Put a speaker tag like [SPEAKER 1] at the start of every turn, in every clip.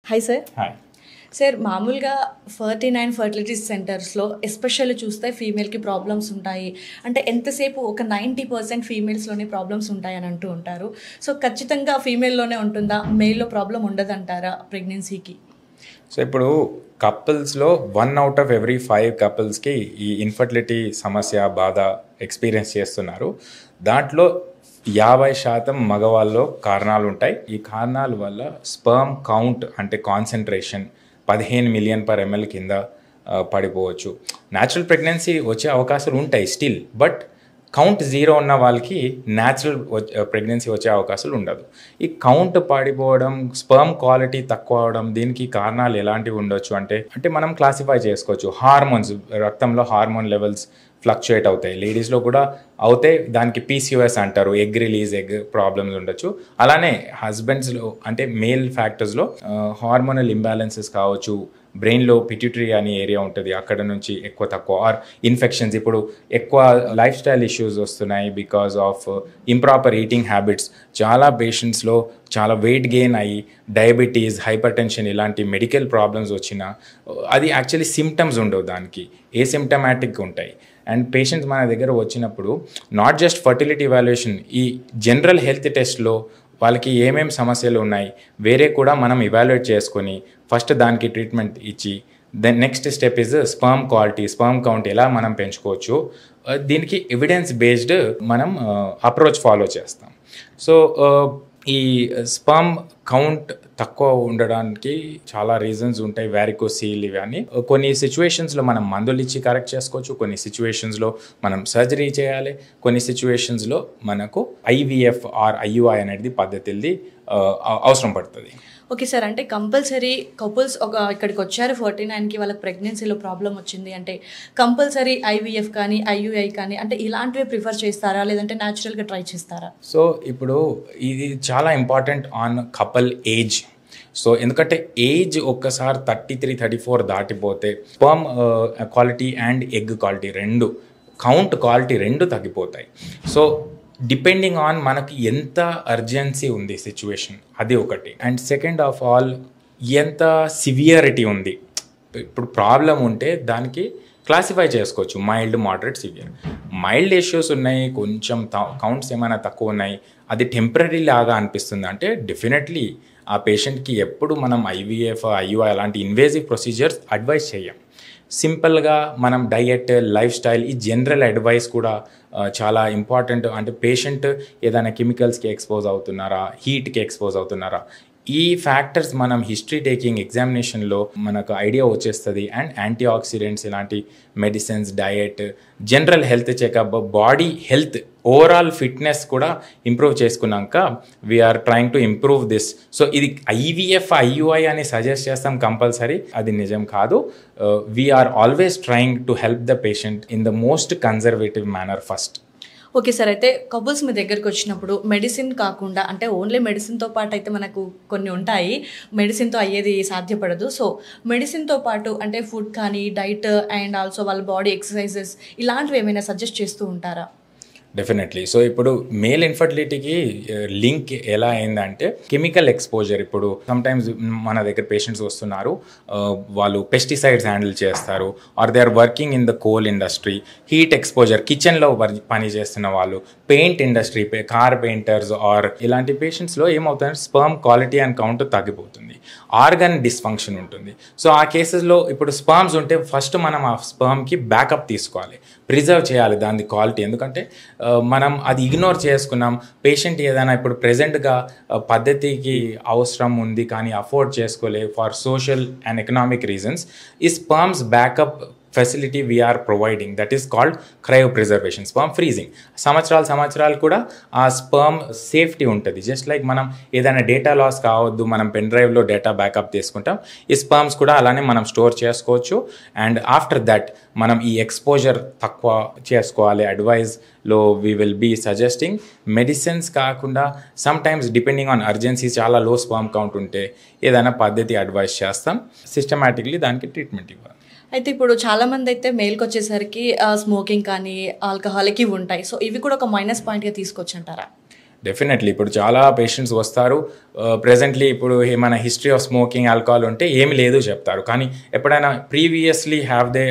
[SPEAKER 1] Hi sir.
[SPEAKER 2] Hi
[SPEAKER 1] sir, మామూలుగా 49 fertility సెంటర్స్లో especially చూస్తే ఫీమేల్కి ప్రాబ్లమ్స్ ఉంటాయి. అంటే ఎంతసేపు ఒక 90% ఫీమేల్స్లోనే ప్రాబ్లమ్స్ ఉంటాయని అంటూ ఉంటారు. సో ఖచ్చితంగా ఫీమేల్లోనే ఉంటుందా, మేల్లో ప్రాబ్లం ఉండదంటారా ప్రెగ్నెన్సీకి?
[SPEAKER 2] సో ఇప్పుడు కపుల్స్లో 1 out of every 5 కపుల్స్కి ఈ ఇన్ఫర్టిలిటీ సమస్య బాధ ఎక్స్పీరియన్స్ చేస్తున్నారు. దాంట్లో 50% మగవాళ్ళలో కారణాలు ఉంటాయి. ఈ కారణాల వల్ల స్పర్మ్ కౌంట్ అంటే కాన్సన్ట్రేషన్ 15 మిలియన్ పర్ ఎంఎల్ కింద పడిపోవచ్చు. న్యాచురల్ ప్రెగ్నెన్సీ వచ్చే అవకాశాలు ఉంటాయి స్టిల్, బట్ కౌంట్ 0 ఉన్న వాళ్ళకి న్యాచురల్ ప్రెగ్నెన్సీ వచ్చే అవకాశాలు ఉండదు. ఈ కౌంట్ పడిపోవడం, స్పర్మ్ క్వాలిటీ తక్కువ అవడం, దీనికి కారణాలు ఎలాంటివి ఉండొచ్చు అంటే మనం క్లాసిఫై చేసుకోవచ్చు. హార్మోన్స్, రక్తంలో హార్మోన్ లెవెల్స్ ఫ్లక్చుయేట్ అవుతాయి. లేడీస్లో కూడా అవుతాయి. దానికి పీసీఓఎస్ అంటారు, ఎగ్ రిలీజ్ ఎగ్ ప్రాబ్లమ్స్ ఉండొచ్చు. అలానే హస్బెండ్స్లో అంటే మేల్ ఫ్యాక్టర్స్లో హార్మోనల్ ఇంబ్యాలెన్సెస్ కావచ్చు. బ్రెయిన్లో పిట్యూటరీ అనే ఏరియా ఉంటుంది, అక్కడ నుంచి ఎక్కువ తక్కువ ఆర్ ఇన్ఫెక్షన్స్. ఇప్పుడు ఎక్కువ లైఫ్ స్టైల్ ఇష్యూస్ వస్తున్నాయి because of improper eating habits. చాలా పేషెంట్స్లో చాలా వెయిట్ గెయిన్ అయ్యి డయాబెటీస్, హైపర్ టెన్షన్ ఇలాంటి మెడికల్ ప్రాబ్లమ్స్ వచ్చినా అది యాక్చువల్లీ సిమ్టమ్స్ ఉండవు, దానికి ఏసిమ్టమాటిక్గా ఉంటాయి. అండ్ పేషెంట్స్ మన దగ్గర వచ్చినప్పుడు నాట్ జస్ట్ ఫర్టిలిటీ ఇవాల్యుయేషన్, ఈ జనరల్ హెల్త్ టెస్ట్లో వాళ్ళకి ఏమేమి సమస్యలు ఉన్నాయి వేరే కూడా మనం ఇవాల్యుయేట్ చేసుకొని ఫస్ట్ దానికి ట్రీట్మెంట్ ఇచ్చి then next step is sperm quality, sperm count ఎలా మనం పెంచుకోవచ్చు. దీనికి ఎవిడెన్స్ బేస్డ్ మనం అప్రోచ్ ఫాలో చేస్తాం. సో ఈ స్పర్మ్ కౌంట్ తక్కువ ఉండడానికి చాలా రీజన్స్ ఉంటాయి, వ్యారికోసీల్ ఇవన్నీ. కొన్ని సిచ్యువేషన్స్లో మనం మందులు ఇచ్చి కరెక్ట్ చేసుకోవచ్చు, కొన్ని సిచ్యువేషన్స్లో మనం సర్జరీ చేయాలి, కొన్ని సిచ్యువేషన్స్లో మనకు ఐవీఎఫ్ ఆర్ ఐయుఐ అనేది పద్ధతిది అవసరం పడుతుంది.
[SPEAKER 1] ఓకే సార్, అంటే కంపల్సరీ కపుల్స్ ఇక్కడికి వచ్చారు 49కి, వాళ్ళకి ప్రెగ్నెన్సీలో ప్రాబ్లం వచ్చింది అంటే కంపల్సరీ ఐవీఎఫ్ కానీ ఐయుఐ కానీ అంటే ఇలాంటివి ప్రిఫర్ చేస్తారా, లేదంటే న్యాచురల్గా ట్రై చేస్తారా?
[SPEAKER 2] సో ఇప్పుడు ఇది చాలా important on couple age. So ఎందుకంటే ఏజ్ ఒక్కసారి 33-34 దాటిపోతే sperm quality and egg quality రెండు, కౌంట్ క్వాలిటీ రెండు తగ్గిపోతాయి. సో డిపెండింగ్ ఆన్ మనకి ఎంత అర్జెన్సీ ఉంది సిచ్యువేషన్, అది ఒకటి. అండ్ సెకండ్ ఆఫ్ ఆల్ ఎంత సివియరిటీ ఉంది. ఇప్పుడు ప్రాబ్లం ఉంటే దానికి క్లాసిఫై చేసుకోవచ్చు, mild, moderate, severe. Mild issues ఉన్నాయి, కొంచెం కౌంట్స్ ఏమైనా తక్కువ ఉన్నాయి, అది టెంపరీ లాగా అనిపిస్తుంది అంటే డెఫినెట్లీ ఆ పేషెంట్కి ఎప్పుడు మనం ఐవీఎఫ్ ఐయుఐ అలాంటి ఇన్వేజివ్ ప్రొసీజర్స్ అడ్వైస్ చేయం. సింపుల్గా మనం డయట్, లైఫ్ స్టైల్, ఈ జనరల్ అడ్వైస్ కూడా చాలా ఇంపార్టెంట్. అంటే పేషెంట్ ఏదైనా కెమికల్స్కి ఎక్స్పోజ్ అవుతున్నారా, హీట్కి ఎక్స్పోజ్ అవుతున్నారా, ఈ ఫ్యాక్టర్స్ మనం హిస్టరీ టేకింగ్ ఎగ్జామినేషన్లో మనకు ఐడియా వచ్చేస్తుంది. అండ్ యాంటీ ఆక్సిడెంట్స్ ఇలాంటి medicines, diet, general health checkup, body health, overall fitness కూడా ఇంప్రూవ్ చేసుకున్నాక we are trying to improve this. So ఇది ఐవీఎఫ్ ఐయుఐ అని సజెస్ట్ చేస్తాం కంపల్సరీ, అది నిజం కాదు. We are always trying to help the patient in the most conservative manner first.
[SPEAKER 1] Okay sir, అయితే couples మీ దగ్గరకు వచ్చినప్పుడు మెడిసిన్ కాకుండా అంటే ఓన్లీ మెడిసిన్తో పాటు అయితే మనకు కొన్ని ఉంటాయి, మెడిసిన్తో అయ్యేది సాధ్యపడదు. సో మెడిసిన్తో పాటు అంటే ఫుడ్ కానీ, డైట్ అండ్ ఆల్సో వాళ్ళ బాడీ ఎక్సర్సైజెస్ ఇలాంటివి ఏమైనా సజెస్ట్ చేస్తూ ఉంటారా?
[SPEAKER 2] డెఫినెట్లీ. సో ఇప్పుడు మేల్ ఇన్ఫర్టిలిటీకి లింక్ ఎలా అయిందంటే కెమికల్ ఎక్స్పోజర్. ఇప్పుడు సమ్టైమ్స్ మన దగ్గర పేషెంట్స్ వస్తున్నారు, వాళ్ళు పెస్టిసైడ్స్ హ్యాండిల్ చేస్తారు, or they are working in the coal industry, heat exposure, కిచెన్లో పని చేస్తున్న వాళ్ళు, paint industry, car painters, or ఇలాంటి పేషెంట్స్లో ఏమవుతుందంటే స్పర్మ్ క్వాలిటీ అండ్ కౌంట్ తగ్గిపోతుంది, ఆర్గన్ డిస్ఫంక్షన్ ఉంటుంది. సో ఆ కేసెస్లో ఇప్పుడు స్పర్మ్స్ ఉంటే ఫస్ట్ మనం ఆ స్పర్మ్కి బ్యాకప్ తీసుకోవాలి, ప్రిజర్వ్ చేయాలి దాని క్వాలిటీ. ఎందుకంటే మనం అది ఇగ్నోర్ చేసుకున్నాం. పేషెంట్ ఏదైనా ఇప్పుడు ప్రెజెంట్గా పద్ధతికి అవసరం ఉంది కానీ అఫోర్డ్ చేసుకోలే for social and economic reasons, ఈ sperms backup facility we are providing, that is called cryopreservation, sperm freezing. సంవత్సరాలు కూడా ఆ స్పర్మ్ సేఫ్టీ ఉంటుంది. జస్ట్ లైక్ మనం ఏదైనా డేటా లాస్ కావద్దు, మనం పెన్ డ్రైవ్లో డేటా బ్యాకప్ తీసుకుంటాం, ఈ స్పర్మ్స్ కూడా అలానే మనం స్టోర్ చేసుకోవచ్చు. అండ్ ఆఫ్టర్ దట్ మనం ఈ ఎక్స్పోజర్ తక్కువ చేసుకోవాలి. అడ్వైజ్లో we will be suggesting medicines కాకుండా sometimes depending on urgency చాలా లో స్పర్మ్ కౌంట్ ఉంటే ఏదైనా పద్ధతి అడ్వైస్ చేస్తాం, సిస్టమేటిక్లీ దానికి ట్రీట్మెంట్ ఇవ్వాలి.
[SPEAKER 1] అయితే ఇప్పుడు చాలామంది అయితే మేల్కి వచ్చేసరికి స్మోకింగ్ కానీ ఆల్కహాల్కి ఉంటాయి. సో ఇవి కూడా ఒక మైనస్ పాయింట్గా తీసుకొచ్చి అంటారా?
[SPEAKER 2] డెఫినెట్లీ ఇప్పుడు చాలా పేషెంట్స్ వస్తారు, ప్రెజెంట్లీ ఇప్పుడు ఏమైనా హిస్టరీ ఆఫ్ స్మోకింగ్ ఆల్కహాల్ ఉంటే ఏమి లేదు చెప్తారు. కానీ ఎప్పుడైనా previously have they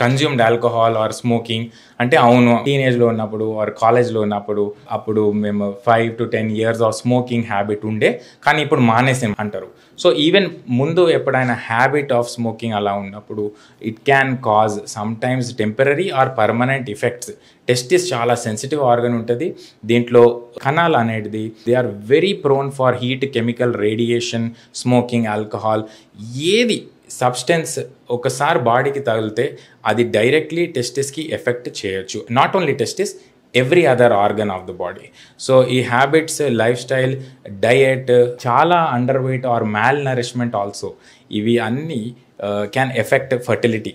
[SPEAKER 2] consumed alcohol or smoking అంటే అవును, టీనేజ్లో ఉన్నప్పుడు ఆర్ కాలేజ్లో ఉన్నప్పుడు అప్పుడు మేము 5 to 10 years of smoking habit ఉండే, కానీ ఇప్పుడు మానేసాం అంటారు. సో ఈవెన్ ముందు ఎప్పుడైనా హ్యాబిట్ ఆఫ్ స్మోకింగ్ అలా ఉన్నప్పుడు it can cause sometimes temporary or permanent effects. Testis చాలా సెన్సిటివ్ ఆర్గన్ ఉంటుంది, దీంట్లో కణాలు అనేది they are very prone for heat, chemical, radiation, smoking, alcohol. ఏది సబ్స్టెన్స్ ఒకసారి బాడీకి తగిలితే అది డైరెక్ట్లీ టెస్టిస్కి ఎఫెక్ట్ చేయొచ్చు. Not only testis, every other organ of the body. So ఈ హ్యాబిట్స్, లైఫ్ స్టైల్, డయట్, చాలా underweight or malnourishment also, ఇవి అన్నీ క్యాన్ ఎఫెక్ట్ ఫర్టిలిటీ.